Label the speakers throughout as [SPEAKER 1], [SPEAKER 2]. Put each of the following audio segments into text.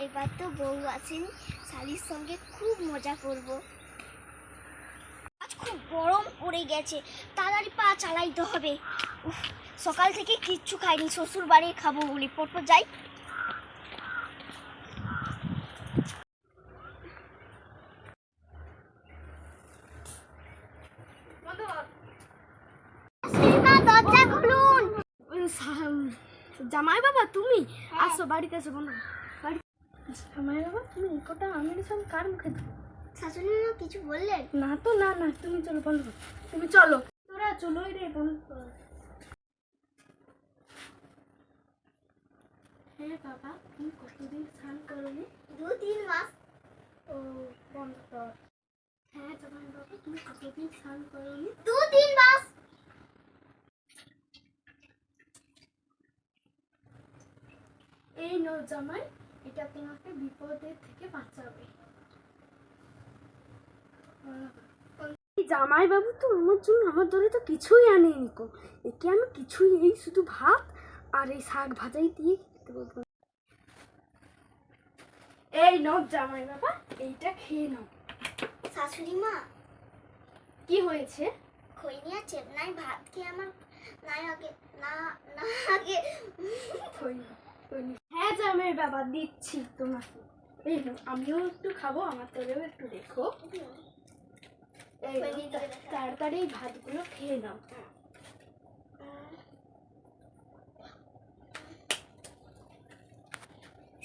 [SPEAKER 1] এবার তো বউ আছেন, শালির সঙ্গে খুব মজা করব। আজ খুব গরম পড়ে গেছে, তাড়াতাড়ি পা চালাইতে হবে। সকাল থেকে কিচ্ছু খাইনি, শ্বশুর বাড়ি খাবো বলি। পরপর যাই। দরজা খুলুন।
[SPEAKER 2] জামাই বাবা তুমি আসো, বাড়িতে এসো। বন্ধু জামাই বাবা তুমি কোটা আমের সঙ্গে কার মুখে
[SPEAKER 1] শাশুড়ি মা কিছু বললেন
[SPEAKER 2] না? তো না না, তুমি চলো বন্ধ করো, তুমি চলো, তোরা চলো রে বন্ধ কর। হ্যাঁ বাবা, তুমি কতদিন স্নান করোনি?
[SPEAKER 1] 2-3 মাস।
[SPEAKER 2] ও বন্ধ কর। হ্যাঁ জামাই বাবা, তুমি কতদিন স্নান করোনি?
[SPEAKER 1] 2-3 মাস।
[SPEAKER 2] এই নো জামাই, এটা তোমাকে বিপদের থেকে বাঁচাবে। জামাই বাবু তো আমার জন্য আমার ধরে তো কিছুই আনেনি কো। একে আমি কিছুই, এই শুধু ভাত আর এই শাক ভাজাই দিয়ে খেতে বলবো। এই নাও জামাই বাবা, এইটা খেয়ে নাও।
[SPEAKER 1] শাশুড়ি মা
[SPEAKER 2] কি হয়েছে?
[SPEAKER 1] খৈনি আছে নাই? ভাত খেয়ে আমার নাই আগে না না আগে।
[SPEAKER 2] হ্যাঁ জামাই বাবা, দিচ্ছি তোমাকে। এই নাও, আমিও একটু খাবো, আমার তোরেও একটু দেখো। এই নাও, তাড়াতাড়ি ভাতগুলো খেয়ে নাও।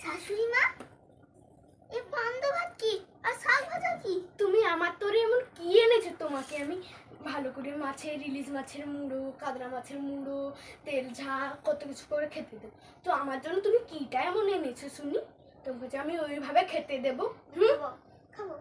[SPEAKER 1] শাশুড়ি মা এই পান্তা ভাত কি আর শাক ভাজা কি?
[SPEAKER 2] তুমি আমার তোরে এমন কি এনেছো? তোমাকে আমি ভালো করে মাছের, ইলিশ মাছের মুড়ো, কাতলা মাছের মুড়ো, তেল ঝাল কত কিছু করে খেতে দেবো। তো আমার জন্য তুমি কিটা এমন এনেছো শুনি? তোমাকে আমি ওইভাবে খেতে দেবো।
[SPEAKER 1] খাবো।